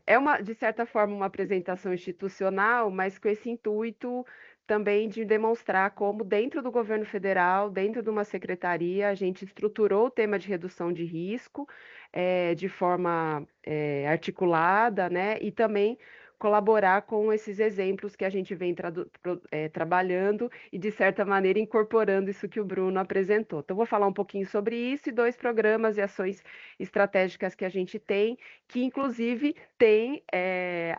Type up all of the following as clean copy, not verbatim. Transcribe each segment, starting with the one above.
é uma, de certa forma, uma apresentação institucional, mas com esse intuito também de demonstrar como, dentro do governo federal, dentro de uma secretaria, a gente estruturou o tema de redução de risco de forma articulada, né? E também colaborar com esses exemplos que a gente vem trabalhando e, de certa maneira, incorporando isso que o Bruno apresentou. Então, vou falar um pouquinho sobre isso e dois programas e ações estratégicas que a gente tem, que inclusive tem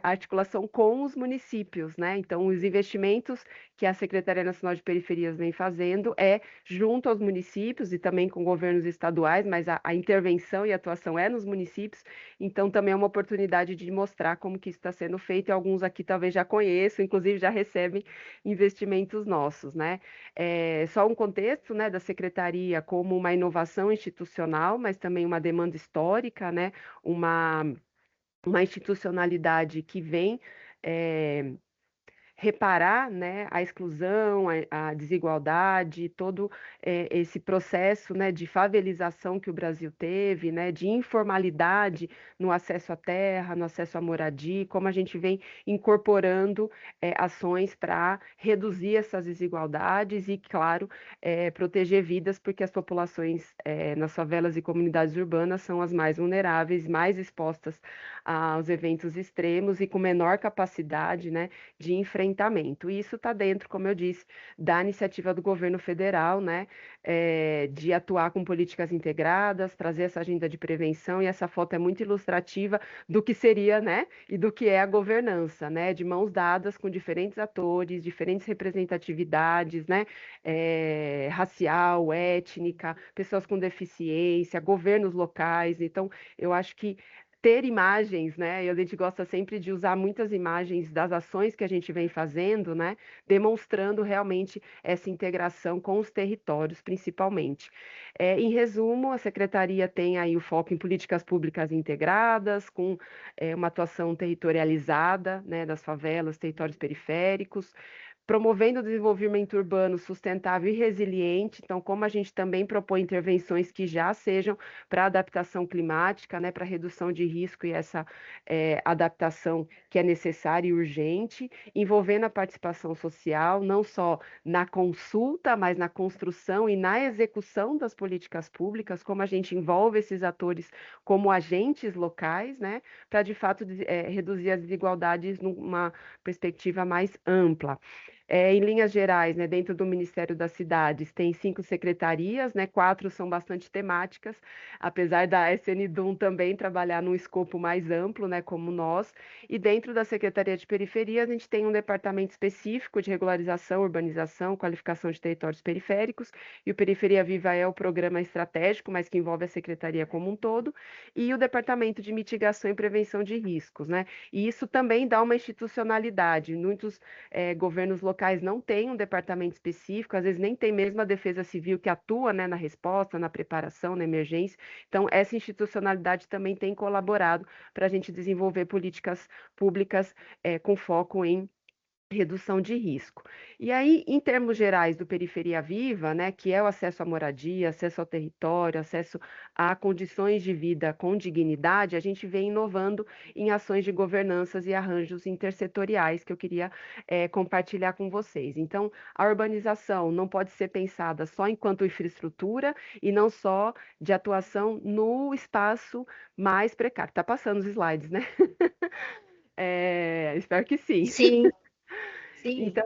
articulação com os municípios, né? Então, os investimentos que a Secretaria Nacional de Periferias vem fazendo é junto aos municípios e também com governos estaduais, mas a intervenção e atuação é nos municípios, então também é uma oportunidade de mostrar como que isso está sendo feito, e alguns aqui talvez já conheçam, inclusive já recebem investimentos nossos, né? Só um contexto, né, da Secretaria como uma inovação institucional, mas também uma demanda histórica, né? Uma, uma institucionalidade que vem reparar, né, a exclusão, a desigualdade, todo esse processo, né, de favelização que o Brasil teve, né, de informalidade no acesso à terra, no acesso à moradia, como a gente vem incorporando ações para reduzir essas desigualdades e, claro, proteger vidas, porque as populações nas favelas e comunidades urbanas são as mais vulneráveis, mais expostas aos eventos extremos e com menor capacidade, né, de enfrentamento. E isso está dentro, como eu disse, da iniciativa do governo federal, né, de atuar com políticas integradas, trazer essa agenda de prevenção, e essa foto é muito ilustrativa do que seria, né, e do que é a governança, né, de mãos dadas com diferentes atores, diferentes representatividades, né, racial, étnica, pessoas com deficiência, governos locais. Então, eu acho que ter imagens, né? E a gente gosta sempre de usar muitas imagens das ações que a gente vem fazendo, né? Demonstrando realmente essa integração com os territórios, principalmente. Em resumo, a Secretaria tem aí o foco em políticas públicas integradas, com uma atuação territorializada, né, das favelas, territórios periféricos, promovendo o desenvolvimento urbano sustentável e resiliente. Então, como a gente também propõe intervenções que já sejam para adaptação climática, né, para redução de risco e essa adaptação que é necessária e urgente, envolvendo a participação social, não só na consulta, mas na construção e na execução das políticas públicas, como a gente envolve esses atores como agentes locais, né, para de fato reduzir as desigualdades numa perspectiva mais ampla. Em linhas gerais, né, dentro do Ministério das Cidades, tem 5 secretarias, né, 4 são bastante temáticas, apesar da SNDUM também trabalhar num escopo mais amplo, né, como nós. E dentro da Secretaria de Periferias, a gente tem um departamento específico de regularização, urbanização, qualificação de territórios periféricos, e o Periferia Viva é o programa estratégico, mas que envolve a secretaria como um todo, e o departamento de mitigação e prevenção de riscos, né? E isso também dá uma institucionalidade. Muitos governos locais não têm um departamento específico, às vezes nem tem mesmo a Defesa Civil que atua, né, na resposta, na preparação, na emergência. Então, essa institucionalidade também tem colaborado para a gente desenvolver políticas públicas com foco em redução de risco. E aí, em termos gerais do Periferia Viva, né, que é o acesso à moradia, acesso ao território, acesso a condições de vida com dignidade, a gente vem inovando em ações de governanças e arranjos intersetoriais que eu queria compartilhar com vocês. Então, a urbanização não pode ser pensada só enquanto infraestrutura e não só de atuação no espaço mais precário. Tá passando os slides, né? Espero que sim. Sim, sim. Então,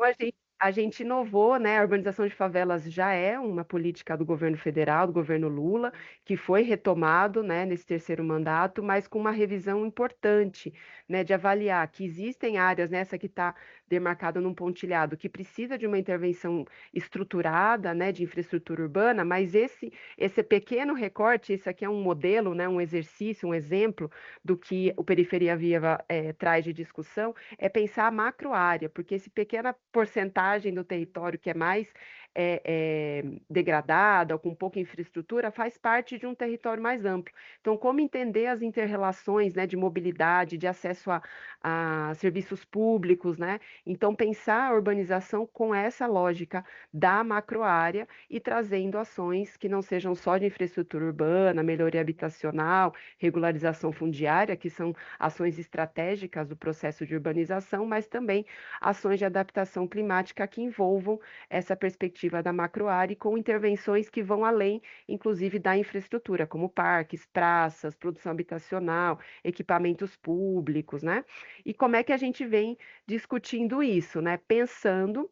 a gente inovou, né? A urbanização de favelas já é uma política do governo federal, do governo Lula, que foi retomado, né, nesse terceiro mandato, mas com uma revisão importante, né, de avaliar que existem áreas, nessa que está demarcada num pontilhado, que precisa de uma intervenção estruturada, né, de infraestrutura urbana, mas esse pequeno recorte, esse aqui é um modelo, né, um exercício, um exemplo do que o Periferia Viva traz de discussão, é pensar a macro área, porque esse pequena porcentagem do território que é mais degradada ou com pouca infraestrutura faz parte de um território mais amplo. Então, como entender as interrelações, né, de mobilidade, de acesso a serviços públicos, né? Então, pensar a urbanização com essa lógica da macroárea e trazendo ações que não sejam só de infraestrutura urbana, melhoria habitacional, regularização fundiária, que são ações estratégicas do processo de urbanização, mas também ações de adaptação climática que envolvam essa perspectiva da macroárea e com intervenções que vão além, inclusive, da infraestrutura, como parques, praças, produção habitacional, equipamentos públicos, né? E como é que a gente vem discutindo isso, né? Pensando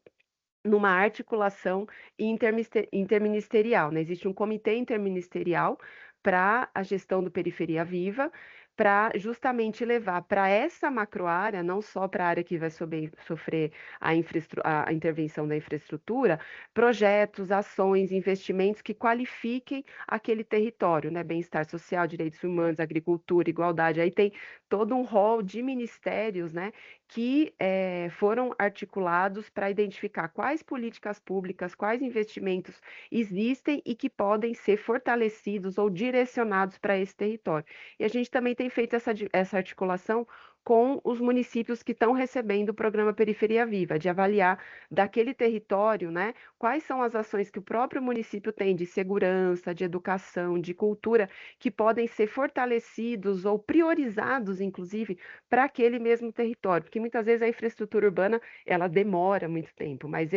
numa articulação interministerial, né? Existe um comitê interministerial para a gestão do Periferia Viva, para justamente levar para essa macroárea, não só para a área que vai sofrer a intervenção da infraestrutura, projetos, ações, investimentos que qualifiquem aquele território, né? Bem-estar social, direitos humanos, agricultura, igualdade. Aí tem todo um rol de ministérios, né? Que foram articulados para identificar quais políticas públicas, quais investimentos existem e que podem ser fortalecidos ou direcionados para esse território. E a gente também tem feito essa articulação com os municípios que estão recebendo o programa Periferia Viva, de avaliar daquele território, né, quais são as ações que o próprio município tem de segurança, de educação, de cultura, que podem ser fortalecidos ou priorizados, inclusive, para aquele mesmo território, porque muitas vezes a infraestrutura urbana ela demora muito tempo, mas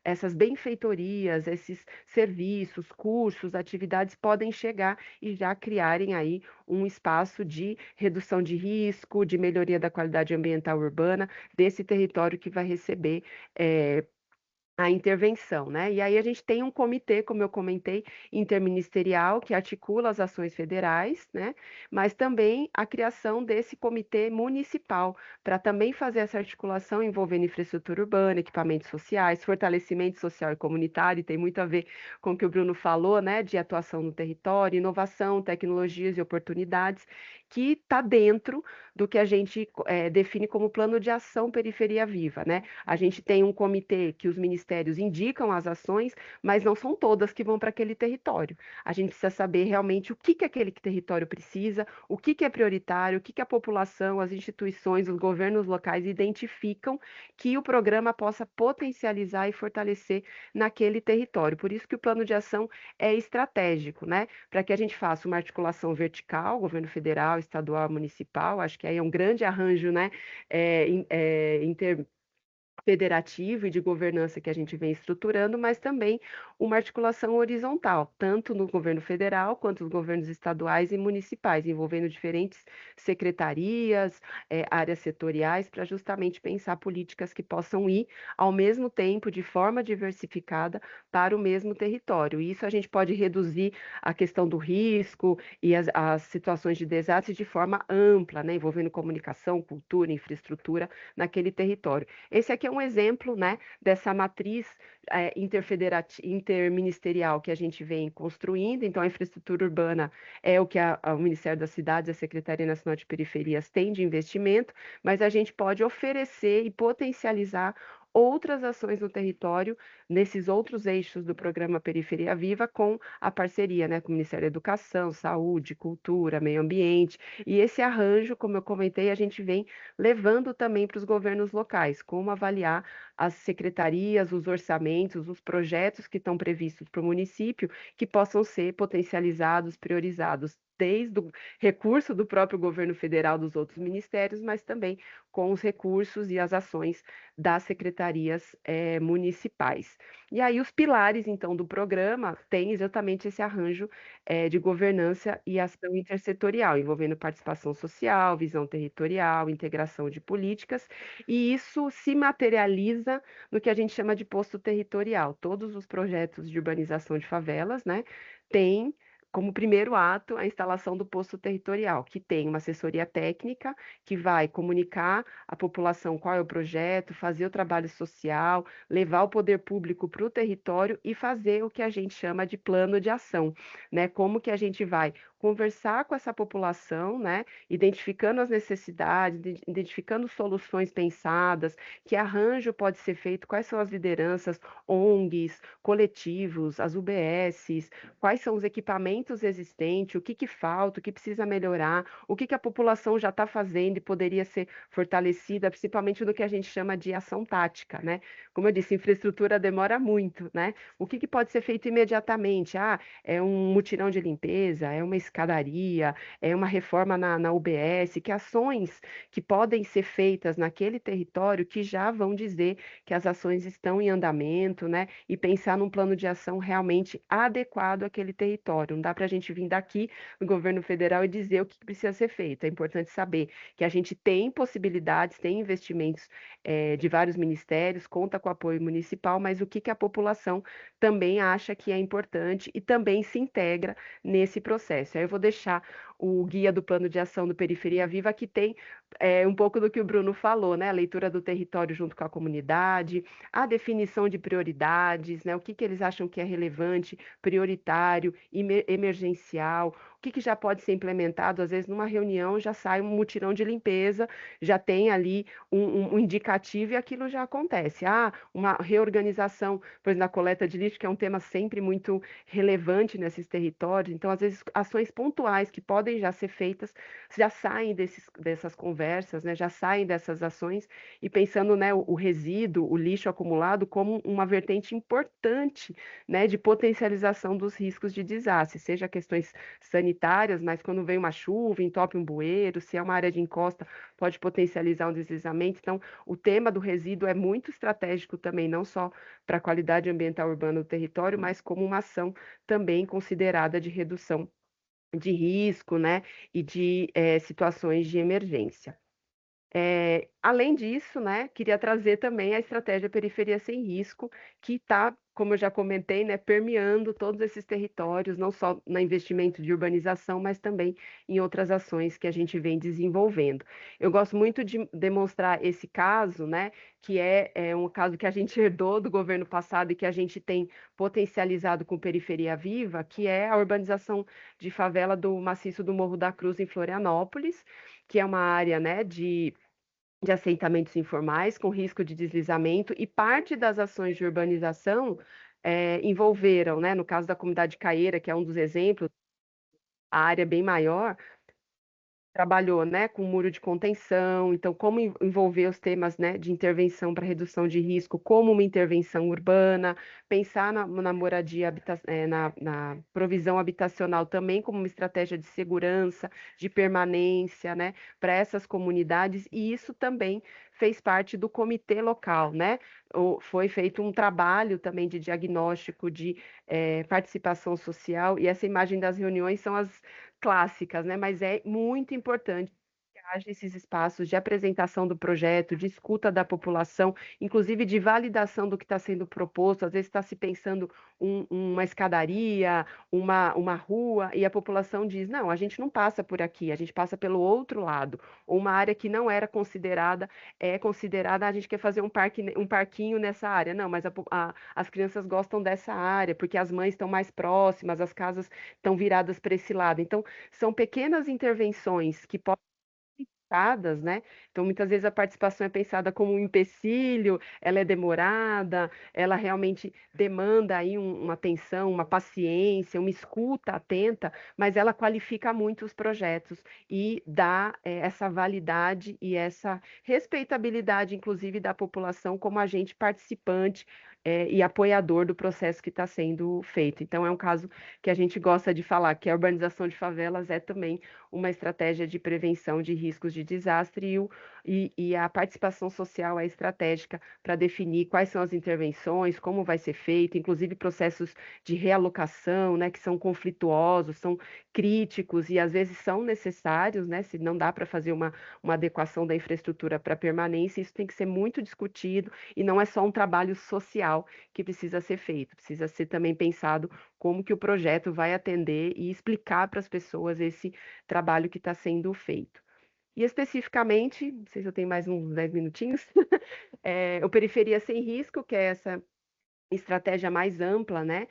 essas benfeitorias, esses serviços, cursos, atividades podem chegar e já criarem aí um espaço de redução de risco, de melhoria da qualidade ambiental urbana desse território que vai receber a intervenção, né? E aí a gente tem um comitê, como eu comentei, interministerial, que articula as ações federais, né? Mas também a criação desse comitê municipal, para também fazer essa articulação envolvendo infraestrutura urbana, equipamentos sociais, fortalecimento social e comunitário, e tem muito a ver com o que o Bruno falou, né? De atuação no território, inovação, tecnologias e oportunidades, que está dentro do que a gente define como plano de ação Periferia Viva, né? A gente tem um comitê que os ministérios indicam as ações, mas não são todas que vão para aquele território. A gente precisa saber realmente o que aquele território precisa, o que é prioritário, o que a população, as instituições, os governos locais identificam que o programa possa potencializar e fortalecer naquele território. Por isso que o plano de ação é estratégico, né? Para que a gente faça uma articulação vertical, governo federal, estadual, municipal, acho que aí é um grande arranjo, né? Federativo e de governança que a gente vem estruturando, mas também uma articulação horizontal, tanto no governo federal quanto nos governos estaduais e municipais, envolvendo diferentes secretarias, áreas setoriais, para justamente pensar políticas que possam ir ao mesmo tempo, de forma diversificada, para o mesmo território. E isso a gente pode reduzir a questão do risco e as situações de desastre de forma ampla, né, envolvendo comunicação, cultura, infraestrutura naquele território. Esse aqui é um exemplo, né, dessa matriz interministerial que a gente vem construindo. Então, a infraestrutura urbana é o que o Ministério das Cidades, a Secretaria Nacional de Periferias tem de investimento, mas a gente pode oferecer e potencializar outras ações no território, nesses outros eixos do programa Periferia Viva, com a parceria, né, com o Ministério da Educação, Saúde, Cultura, Meio Ambiente, e esse arranjo, como eu comentei, a gente vem levando também para os governos locais, como avaliar as secretarias, os orçamentos, os projetos que estão previstos para o município, que possam ser potencializados, priorizados, desde o recurso do próprio governo federal, dos outros ministérios, mas também com os recursos e as ações das secretarias municipais. E aí os pilares, então, do programa têm exatamente esse arranjo de governança e ação intersetorial, envolvendo participação social, visão territorial, integração de políticas, e isso se materializa no que a gente chama de posto territorial. Todos os projetos de urbanização de favelas, né, têm como primeiro ato a instalação do posto territorial, que tem uma assessoria técnica que vai comunicar à população qual é o projeto, fazer o trabalho social, levar o poder público para o território e fazer o que a gente chama de plano de ação, né? Como que a gente vai conversar com essa população, né, identificando as necessidades, identificando soluções pensadas, que arranjo pode ser feito, quais são as lideranças, ONGs, coletivos, as UBSs, quais são os equipamentos existentes, o que que falta, o que precisa melhorar, o que que a população já está fazendo e poderia ser fortalecida, principalmente no que a gente chama de ação tática, né? Como eu disse, infraestrutura demora muito, né? O que que pode ser feito imediatamente? Ah, é um mutirão de limpeza, é uma escadaria, é uma reforma na UBS, que ações que podem ser feitas naquele território que já vão dizer que as ações estão em andamento, né? E pensar num plano de ação realmente adequado àquele território. Não dá para a gente vir daqui no governo federal e dizer o que precisa ser feito. É importante saber que a gente tem possibilidades, tem investimentos de vários ministérios, conta com apoio municipal, mas o que que a população também acha que é importante e também se integra nesse processo. Aí eu vou deixar o guia do plano de ação do Periferia Viva, que tem um pouco do que o Bruno falou, né? A leitura do território junto com a comunidade, a definição de prioridades, né? O que que eles acham que é relevante, prioritário, emergencial, o que que já pode ser implementado. Às vezes, numa reunião já sai um mutirão de limpeza, já tem ali um indicativo e aquilo já acontece. Ah, uma reorganização, por exemplo, na coleta de lixo, que é um tema sempre muito relevante nesses territórios. Então, às vezes, ações pontuais que podem já ser feitas já saem dessas conversas, né? Já saem dessas ações e pensando, né, o resíduo, o lixo acumulado como uma vertente importante, né, de potencialização dos riscos de desastre, seja questões sanitárias, mas quando vem uma chuva, entope um bueiro, se é uma área de encosta, pode potencializar um deslizamento. Então, o tema do resíduo é muito estratégico também, não só para a qualidade ambiental urbana do território, mas como uma ação também considerada de redução de risco, né, e de situações de emergência. Além disso, né, queria trazer também a estratégia Periferia Sem Risco, que está, como eu já comentei, né, permeando todos esses territórios, não só no investimento de urbanização, mas também em outras ações que a gente vem desenvolvendo. Eu gosto muito de demonstrar esse caso, né, que é um caso que a gente herdou do governo passado e que a gente tem potencializado com Periferia Viva, que é a urbanização de favela do Maciço do Morro da Cruz, em Florianópolis, que é uma área, né, de assentamentos informais com risco de deslizamento, e parte das ações de urbanização envolveram, né, no caso da comunidade Caeira, que é um dos exemplos, a área bem maior, trabalhou, né, com muro de contenção, então como envolver os temas, né, de intervenção para redução de risco como uma intervenção urbana, pensar na moradia, na provisão habitacional também como uma estratégia de segurança, de permanência, né, para essas comunidades, e isso também fez parte do comitê local, né? Foi feito um trabalho também de diagnóstico, de participação social, e essa imagem das reuniões são as clássicas, né? Mas é muito importante que haja esses espaços de apresentação do projeto, de escuta da população, inclusive de validação do que está sendo proposto. Às vezes está se pensando uma escadaria, uma rua, e a população diz: não, a gente não passa por aqui, a gente passa pelo outro lado. Ou uma área que não era considerada, é considerada, a gente quer fazer um parquinho nessa área. Não, mas as crianças gostam dessa área, porque as mães estão mais próximas, as casas estão viradas para esse lado. Então, são pequenas intervenções que podem ser pensadas, né? Então, muitas vezes a participação é pensada como um empecilho, ela é demorada, ela realmente demanda aí uma atenção, uma paciência, uma escuta atenta, mas ela qualifica muito os projetos e dá essa validade e essa respeitabilidade, inclusive, da população como agente participante e apoiador do processo que está sendo feito. Então, é um caso que a gente gosta de falar, que a urbanização de favelas é também uma estratégia de prevenção de riscos de desastre, e a participação social é estratégica para definir quais são as intervenções, como vai ser feito, inclusive processos de realocação, né, que são conflituosos, são críticos e às vezes são necessários, né, se não dá para fazer uma adequação da infraestrutura para permanência, isso tem que ser muito discutido e não é só um trabalho social que precisa ser feito, precisa ser também pensado como que o projeto vai atender e explicar para as pessoas esse trabalho que está sendo feito. E especificamente, não sei se eu tenho mais uns 10 minutinhos, o Periferia Sem Risco, que é essa estratégia mais ampla, né,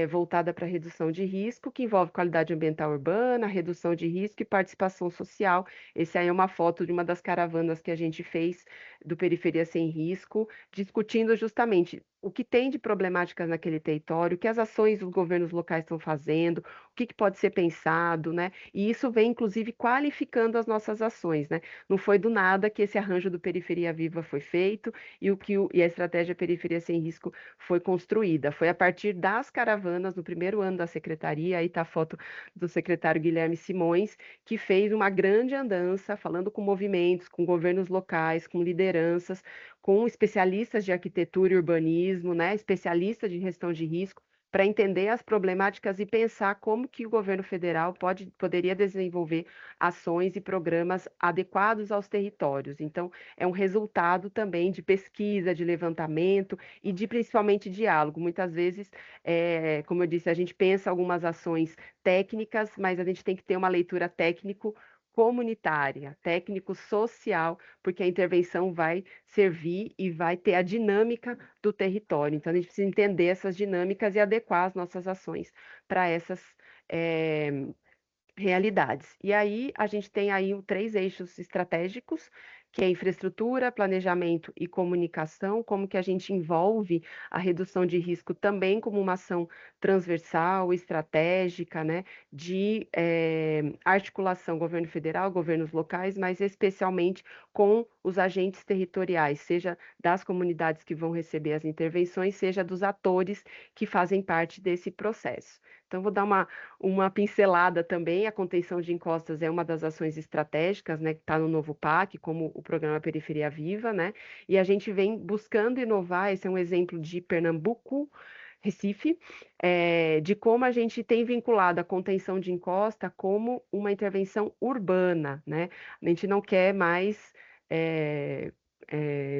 voltada para redução de risco, que envolve qualidade ambiental urbana, redução de risco e participação social. Esse aí é uma foto de uma das caravanas que a gente fez do Periferia Sem Risco, discutindo justamente o que tem de problemáticas naquele território, o que as ações dos governos locais estão fazendo, o que que pode ser pensado, né? E isso vem, inclusive, qualificando as nossas ações, né? Não foi do nada que esse arranjo do Periferia Viva foi feito e a estratégia Periferia Sem Risco foi construída. Foi a partir das caravanas, no primeiro ano da secretaria, aí está a foto do secretário Guilherme Simões, que fez uma grande andança, falando com movimentos, com governos locais, com lideranças, com especialistas de arquitetura e urbanismo, né, especialistas de gestão de risco, para entender as problemáticas e pensar como que o governo federal poderia desenvolver ações e programas adequados aos territórios. Então, é um resultado também de pesquisa, de levantamento e de principalmente diálogo. Muitas vezes, como eu disse, a gente pensa algumas ações técnicas, mas a gente tem que ter uma leitura técnico comunitária, técnico-social, porque a intervenção vai servir e vai ter a dinâmica do território. Então, a gente precisa entender essas dinâmicas e adequar as nossas ações para essas realidades. E aí a gente tem aí três eixos estratégicos, que é infraestrutura, planejamento e comunicação, como que a gente envolve a redução de risco também como uma ação transversal, estratégica, né, de articulação governo federal, governos locais, mas especialmente com os agentes territoriais, seja das comunidades que vão receber as intervenções, seja dos atores que fazem parte desse processo. Então, vou dar uma pincelada também, a contenção de encostas é uma das ações estratégicas, né, que está no novo PAC, como o programa Periferia Viva, né, e a gente vem buscando inovar, esse é um exemplo de Pernambuco, Recife, de como a gente tem vinculado a contenção de encosta como uma intervenção urbana, né, a gente não quer mais...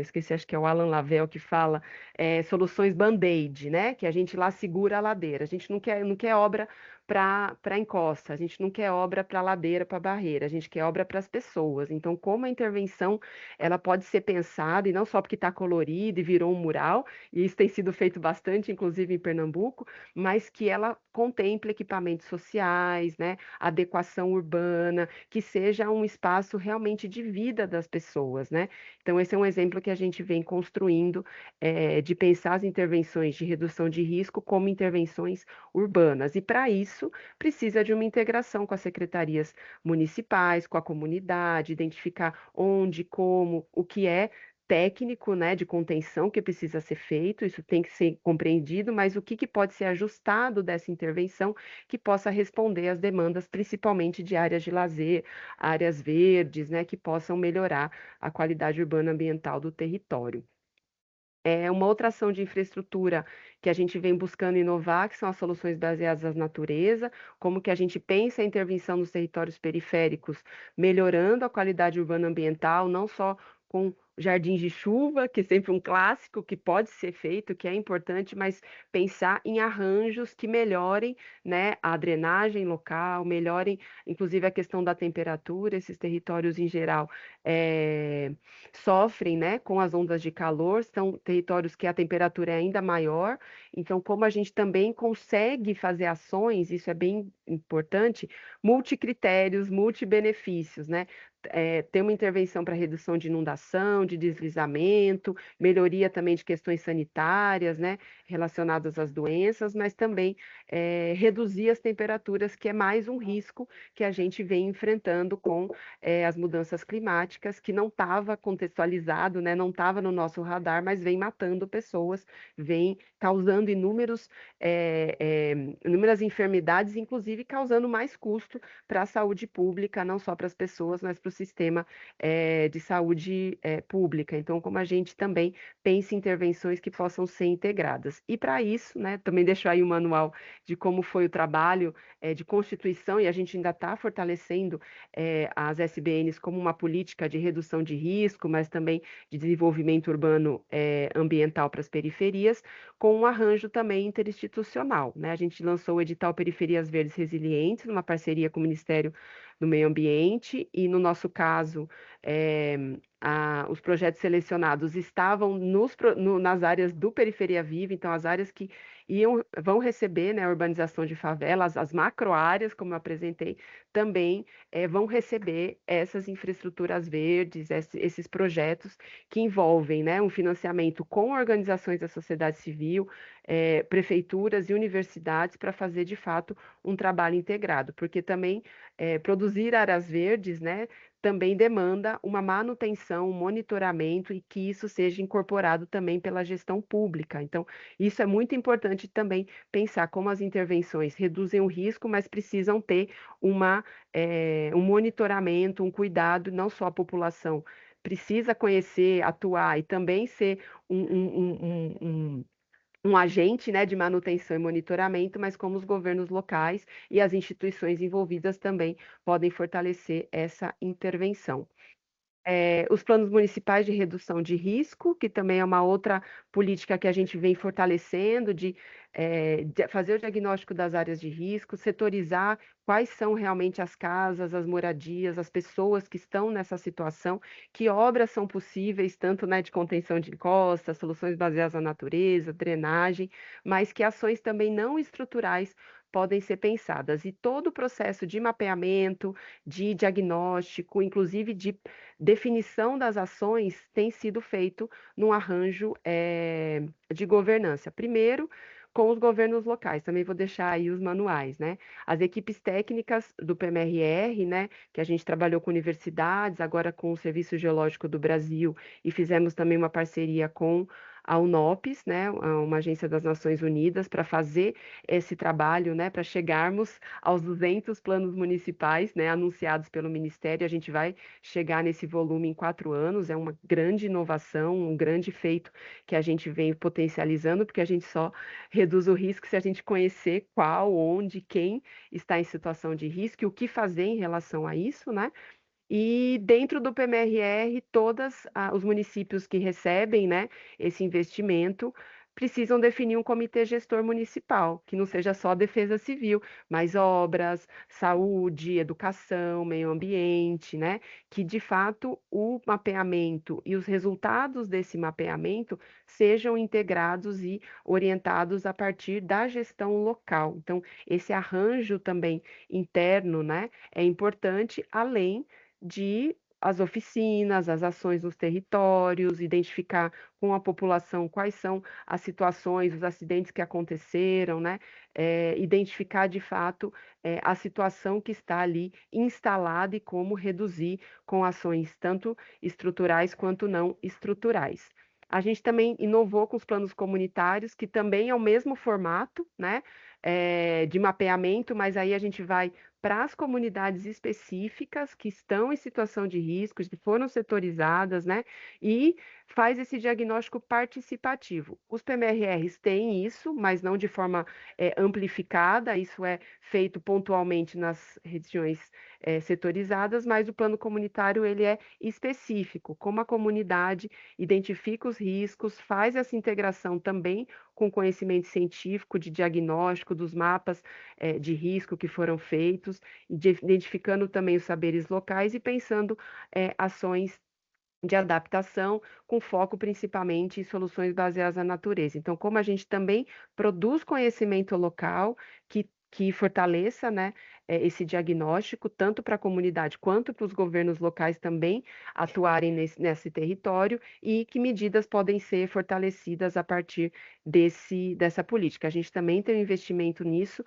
esqueci, acho que é o Alan Lavelle que fala, soluções band-aid, né? Que a gente lá segura a ladeira. A gente não quer obra para encosta, a gente não quer obra para ladeira, para barreira, a gente quer obra para as pessoas. Então, como a intervenção ela pode ser pensada, e não só porque está colorido e virou um mural, e isso tem sido feito bastante, inclusive em Pernambuco, mas que ela contemple equipamentos sociais, né? Adequação urbana, que seja um espaço realmente de vida das pessoas, né? Então, esse é um exemplo que a gente vem construindo de pensar as intervenções de redução de risco como intervenções urbanas. E, para isso, precisa de uma integração com as secretarias municipais, com a comunidade, identificar onde, como, o que é técnico, né, de contenção que precisa ser feito, isso tem que ser compreendido, mas o que, que pode ser ajustado dessa intervenção que possa responder às demandas, principalmente de áreas de lazer, áreas verdes, né, que possam melhorar a qualidade urbana ambiental do território. Uma outra ação de infraestrutura que a gente vem buscando inovar, que são as soluções baseadas na natureza, como que a gente pensa a intervenção nos territórios periféricos, melhorando a qualidade urbana ambiental, não só com jardins de chuva, que é sempre um clássico que pode ser feito, que é importante, mas pensar em arranjos que melhorem, né, a drenagem local, melhorem, inclusive, a questão da temperatura, esses territórios em geral. Sofrem, né, com as ondas de calor, são territórios que a temperatura é ainda maior, então, como a gente também consegue fazer ações, isso é bem importante, multicritérios, multibenefícios, né? Ter uma intervenção para redução de inundação, de deslizamento, melhoria também de questões sanitárias, né, relacionadas às doenças, mas também reduzir as temperaturas, que é mais um risco que a gente vem enfrentando com as mudanças climáticas, que não estava contextualizado, né, não estava no nosso radar, mas vem matando pessoas, vem causando inúmeras enfermidades, inclusive causando mais custo para a saúde pública, não só para as pessoas, mas para o sistema de saúde pública. Então, como a gente também pensa em intervenções que possam ser integradas. E para isso, né, também deixo aí o manual de como foi o trabalho de constituição, e a gente ainda está fortalecendo as SBNs como uma política de redução de risco, mas também de desenvolvimento urbano ambiental para as periferias, com um arranjo também interinstitucional, né? A gente lançou o edital Periferias Verdes Resilientes, numa parceria com o Ministério do Meio Ambiente, e no nosso caso, os projetos selecionados estavam nas áreas do Periferia Viva, então as áreas que vão receber, né, a urbanização de favelas, as macroáreas, como eu apresentei, também vão receber essas infraestruturas verdes, esses projetos que envolvem, né, um financiamento com organizações da sociedade civil, prefeituras e universidades para fazer de fato um trabalho integrado, porque também produzir áreas verdes, né, também demanda uma manutenção, um monitoramento e que isso seja incorporado também pela gestão pública. Então, isso é muito importante também pensar como as intervenções reduzem o risco, mas precisam ter um monitoramento, um cuidado, não só a população precisa conhecer, atuar e também ser um, um, um, um um agente, né, de manutenção e monitoramento, mas como os governos locais e as instituições envolvidas também podem fortalecer essa intervenção. Os planos municipais de redução de risco, que também é uma outra política que a gente vem fortalecendo, de fazer o diagnóstico das áreas de risco, setorizar quais são realmente as casas, as moradias, as pessoas que estão nessa situação, que obras são possíveis, tanto, né, de contenção de encostas, soluções baseadas na natureza, drenagem, mas que ações também não estruturais podem ser pensadas. E todo o processo de mapeamento, de diagnóstico, inclusive de definição das ações tem sido feito num arranjo de governança. Primeiro, com os governos locais, também vou deixar aí os manuais, né? As equipes técnicas do PMRR, né, que a gente trabalhou com universidades, agora com o Serviço Geológico do Brasil, e fizemos também uma parceria com a UNOPS, né, uma agência das Nações Unidas, para fazer esse trabalho, né, para chegarmos aos 200 planos municipais, né, anunciados pelo Ministério. A gente vai chegar nesse volume em 4 anos, é uma grande inovação, um grande feito que a gente vem potencializando, porque a gente só reduz o risco se a gente conhecer qual, onde, quem está em situação de risco e o que fazer em relação a isso, né? E dentro do PMRR, todos os municípios que recebem, né, esse investimento precisam definir um comitê gestor municipal, que não seja só defesa civil, mas obras, saúde, educação, meio ambiente, né? Que de fato o mapeamento e os resultados desse mapeamento sejam integrados e orientados a partir da gestão local. Então, esse arranjo também interno, né, é importante, além de as oficinas, as ações nos territórios, identificar com a população quais são as situações, os acidentes que aconteceram, né? Identificar de fato a situação que está ali instalada e como reduzir com ações tanto estruturais quanto não estruturais. A gente também inovou com os planos comunitários, que também é o mesmo formato, né? De mapeamento, mas aí a gente vai para as comunidades específicas que estão em situação de risco, que foram setorizadas, né? E faz esse diagnóstico participativo. Os PMRRs têm isso, mas não de forma amplificada, isso é feito pontualmente nas regiões setorizadas, mas o plano comunitário ele é específico, como a comunidade identifica os riscos, faz essa integração também com conhecimento científico de diagnóstico dos mapas de risco que foram feitos, identificando também os saberes locais e pensando ações de adaptação, com foco principalmente em soluções baseadas na natureza. Então, como a gente também produz conhecimento local que fortaleça, né, esse diagnóstico, tanto para a comunidade quanto para os governos locais também atuarem nesse território, e que medidas podem ser fortalecidas a partir dessa política. A gente também tem um investimento nisso,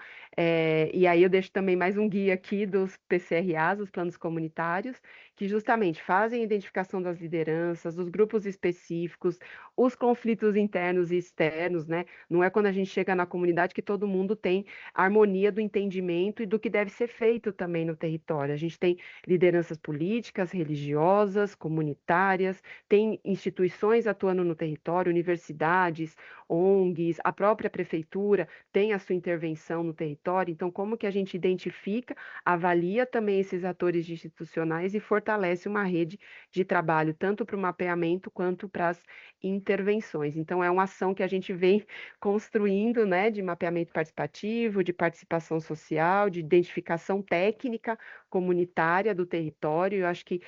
e aí eu deixo também mais um guia aqui dos PCRAs, os planos comunitários, que justamente fazem a identificação das lideranças, dos grupos específicos, os conflitos internos e externos, né? Não é quando a gente chega na comunidade que todo mundo tem a harmonia do entendimento e do que deve ser feito também no território. A gente tem lideranças políticas, religiosas, comunitárias, tem instituições atuando no território, universidades, ONGs, a própria prefeitura tem a sua intervenção no território. Então, como que a gente identifica, avalia também esses atores institucionais e fortalece uma rede de trabalho, tanto para o mapeamento quanto para as intervenções. Então, é uma ação que a gente vem construindo, né, de mapeamento participativo, de participação social, de identificação técnica comunitária do território. Eu acho que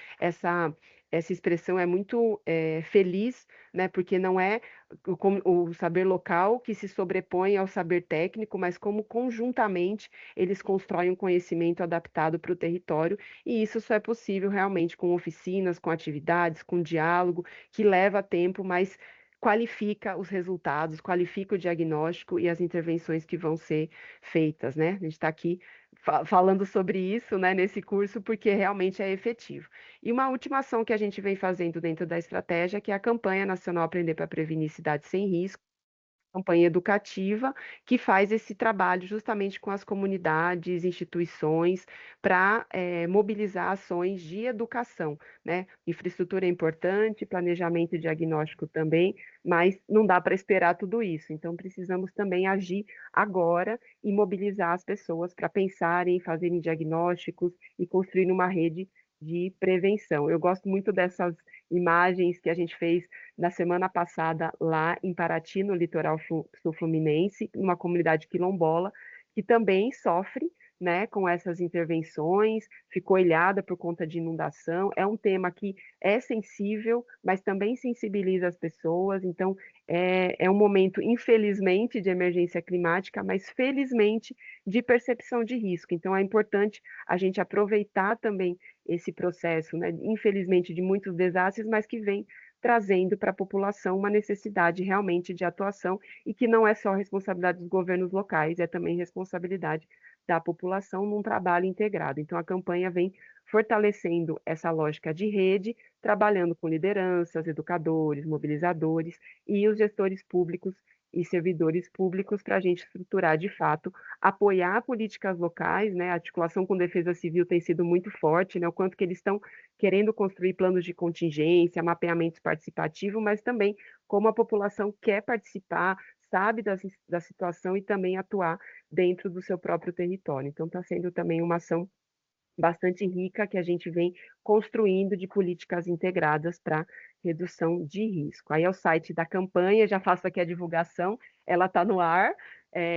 essa expressão é muito feliz, né, porque não é o saber local que se sobrepõe ao saber técnico, mas como conjuntamente eles constroem um conhecimento adaptado para o território, e isso só é possível realmente com oficinas, com atividades, com diálogo, que leva tempo, mas qualifica os resultados, qualifica o diagnóstico e as intervenções que vão ser feitas, né? A gente está aqui falando sobre isso, né, nesse curso, porque realmente é efetivo. E uma última ação que a gente vem fazendo dentro da estratégia, que é a campanha nacional Aprender para Prevenir Cidades Sem Risco, campanha educativa que faz esse trabalho justamente com as comunidades, instituições, para mobilizar ações de educação, né? Infraestrutura é importante, planejamento e diagnóstico também, mas não dá para esperar tudo isso. Então, precisamos também agir agora e mobilizar as pessoas para pensarem, fazerem diagnósticos e construir uma rede de prevenção. Eu gosto muito dessas imagens que a gente fez na semana passada lá em Paraty, no litoral sul-fluminense, uma comunidade quilombola, que também sofre, né, com essas intervenções, ficou ilhada por conta de inundação. É um tema que é sensível, mas também sensibiliza as pessoas. Então, é um momento, infelizmente, de emergência climática, mas felizmente de percepção de risco. Então, é importante a gente aproveitar também esse processo, né, infelizmente, de muitos desastres, mas que vem trazendo para a população uma necessidade realmente de atuação e que não é só responsabilidade dos governos locais, é também responsabilidade da população num trabalho integrado. Então, a campanha vem fortalecendo essa lógica de rede, trabalhando com lideranças, educadores, mobilizadores e os gestores públicos e servidores públicos para a gente estruturar de fato, apoiar políticas locais, né? A articulação com defesa civil tem sido muito forte, né? O quanto que eles estão querendo construir planos de contingência, mapeamentos participativos, mas também como a população quer participar, sabe da situação e também atuar dentro do seu próprio território. Então, está sendo também uma ação bastante rica que a gente vem construindo de políticas integradas para redução de risco. Aí é o site da campanha, já faço aqui a divulgação, ela está no ar.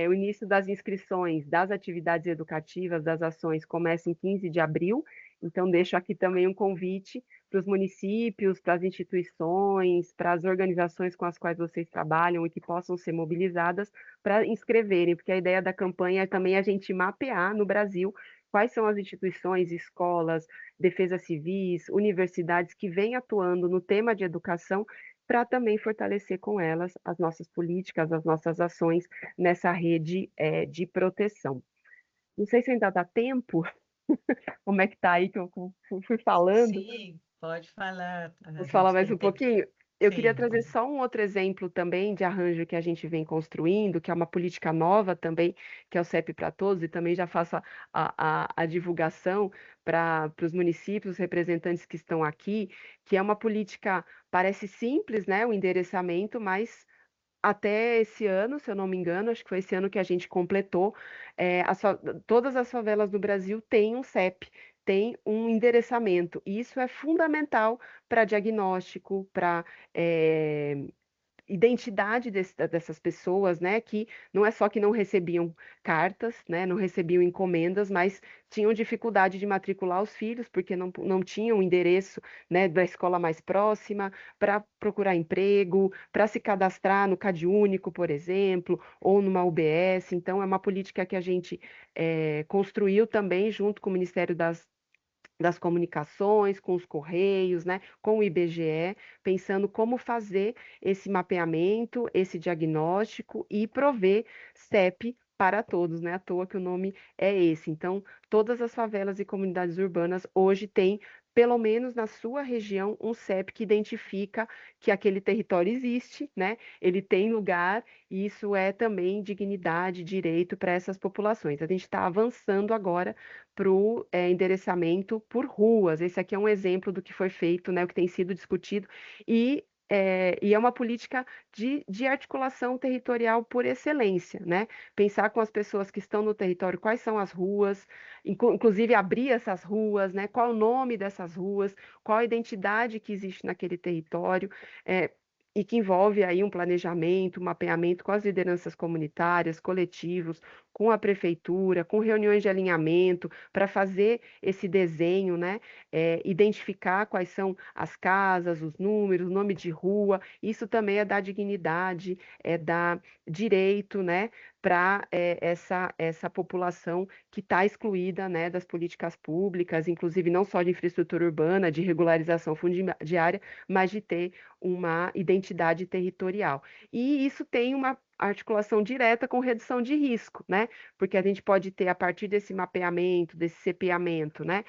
O início das inscrições das atividades educativas, das ações, começa em 15 de abril, então deixo aqui também um convite para os municípios, para as instituições, para as organizações com as quais vocês trabalham e que possam ser mobilizadas para inscreverem, porque a ideia da campanha é também a gente mapear no Brasil quais são as instituições, escolas, defesas civis, universidades que vêm atuando no tema de educação para também fortalecer com elas as nossas políticas, as nossas ações nessa rede de proteção. Não sei se ainda dá tempo, como é que está aí que eu fui falando. Sim, pode falar. A Posso falar gente mais tem um tempo. pouquinho? Eu queria Sim, trazer só um outro exemplo também de arranjo que a gente vem construindo, que é uma política nova também, que é o CEP para Todos, e também já faço a divulgação para os municípios, os representantes que estão aqui, que é uma política, parece simples, né, o endereçamento, mas até esse ano, se eu não me engano, acho que foi esse ano que a gente completou, é, as todas as favelas do Brasil têm um CEP, têm um endereçamento. E isso é fundamental para diagnóstico, para identidade dessas pessoas, né, que não é só que não recebiam cartas, né, não recebiam encomendas, mas tinham dificuldade de matricular os filhos, porque não tinham o endereço, né, da escola mais próxima, para procurar emprego, para se cadastrar no CadÚnico, por exemplo, ou numa UBS. Então, é uma política que a gente construiu também junto com o Ministério das comunicações, com os Correios, né, com o IBGE, pensando como fazer esse mapeamento, esse diagnóstico e prover CEP para todos, né? À toa que o nome é esse. Então, todas as favelas e comunidades urbanas hoje têm, pelo menos na sua região, um CEP que identifica que aquele território existe, né? Ele tem lugar, e isso é também dignidade, direito para essas populações. A gente está avançando agora para o endereçamento por ruas. Esse aqui é um exemplo do que foi feito, né, o que tem sido discutido, e é uma política de articulação territorial por excelência, né? Pensar com as pessoas que estão no território quais são as ruas, inclusive abrir essas ruas, né? Qual o nome dessas ruas, qual a identidade que existe naquele território, e que envolve aí um planejamento, um mapeamento com as lideranças comunitárias, coletivos, com a prefeitura, com reuniões de alinhamento, para fazer esse desenho, né? Identificar quais são as casas, os números, nome de rua. Isso também é dar dignidade, é dar direito, né? Para essa população que está excluída, né, das políticas públicas, inclusive não só de infraestrutura urbana, de regularização fundiária, mas de ter uma identidade territorial. E isso tem uma articulação direta com redução de risco, né? Porque a gente pode ter, a partir desse mapeamento, desse CPamento, né?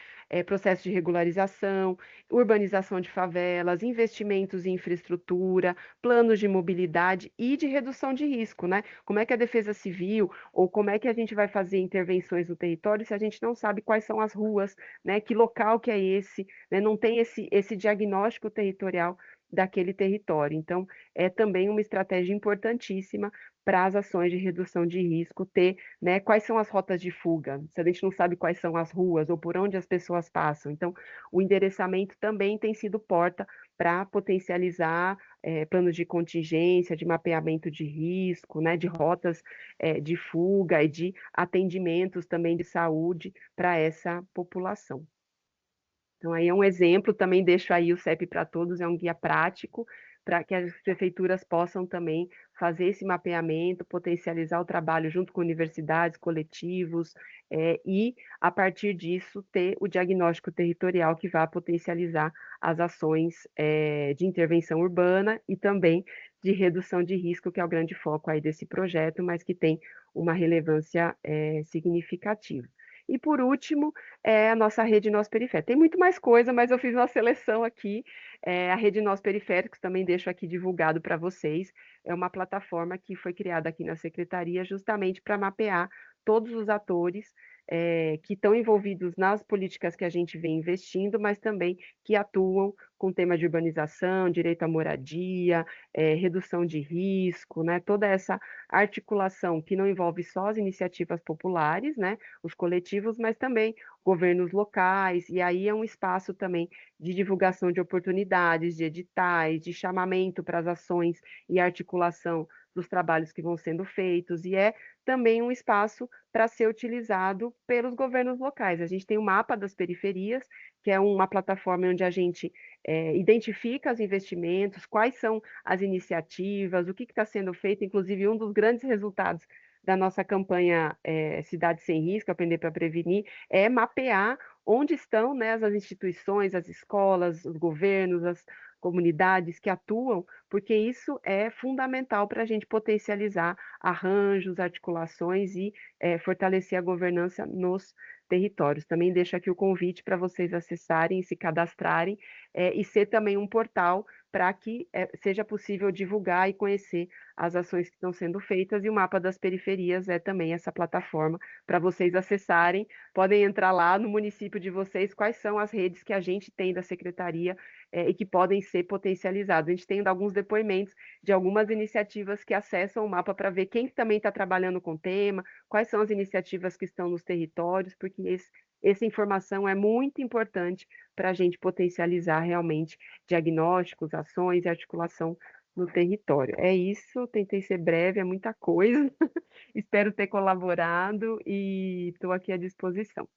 Processo de regularização, urbanização de favelas, investimentos em infraestrutura, planos de mobilidade e de redução de risco, né? Como é que a Defesa Civil ou como é que a gente vai fazer intervenções no território se a gente não sabe quais são as ruas, né? Que local que é esse, né? Não tem esse diagnóstico territorial daquele território. Então, é também uma estratégia importantíssima para as ações de redução de risco, ter, né, quais são as rotas de fuga, se a gente não sabe quais são as ruas ou por onde as pessoas passam. Então, o endereçamento também tem sido porta para potencializar planos de contingência, de mapeamento de risco, né, de rotas de fuga e de atendimentos também de saúde para essa população. Então, aí é um exemplo, também deixo aí o CEP para Todos, é um guia prático para que as prefeituras possam também fazer esse mapeamento, potencializar o trabalho junto com universidades, coletivos, e, a partir disso, ter o diagnóstico territorial que vai potencializar as ações de intervenção urbana e também de redução de risco, que é o grande foco aí desse projeto, mas que tem uma relevância significativa. E, por último, a nossa rede Nós Periféricos. Tem muito mais coisa, mas eu fiz uma seleção aqui. A rede Nós Periféricos, também deixo aqui divulgado para vocês. É uma plataforma que foi criada aqui na Secretaria justamente para mapear todos os atores que estão envolvidos nas políticas que a gente vem investindo, mas também que atuam com tema de urbanização, direito à moradia, redução de risco, né? Toda essa articulação que não envolve só as iniciativas populares, né? Os coletivos, mas também governos locais, e aí é um espaço também de divulgação de oportunidades, de editais, de chamamento para as ações e articulação dos trabalhos que vão sendo feitos, e é também um espaço para ser utilizado pelos governos locais. A gente tem o mapa das periferias, que é uma plataforma onde a gente identifica os investimentos, quais são as iniciativas, o que está sendo feito, inclusive um dos grandes resultados da nossa campanha Cidade Sem Risco, Aprender para Prevenir, é mapear onde estão, né, as instituições, as escolas, os governos, as comunidades que atuam, porque isso é fundamental para a gente potencializar arranjos, articulações e fortalecer a governança nos territórios. Também deixo aqui o convite para vocês acessarem, se cadastrarem e ser também um portal para que seja possível divulgar e conhecer as ações que estão sendo feitas, e o Mapa das Periferias é também essa plataforma para vocês acessarem. Podem entrar lá no município de vocês, quais são as redes que a gente tem da Secretaria e que podem ser potencializadas. A gente tem alguns depoimentos de algumas iniciativas que acessam o mapa para ver quem também está trabalhando com o tema, quais são as iniciativas que estão nos territórios, porque essa informação é muito importante para a gente potencializar realmente diagnósticos, ações e articulação no território. É isso, tentei ser breve, é muita coisa. Espero ter colaborado e estou aqui à disposição.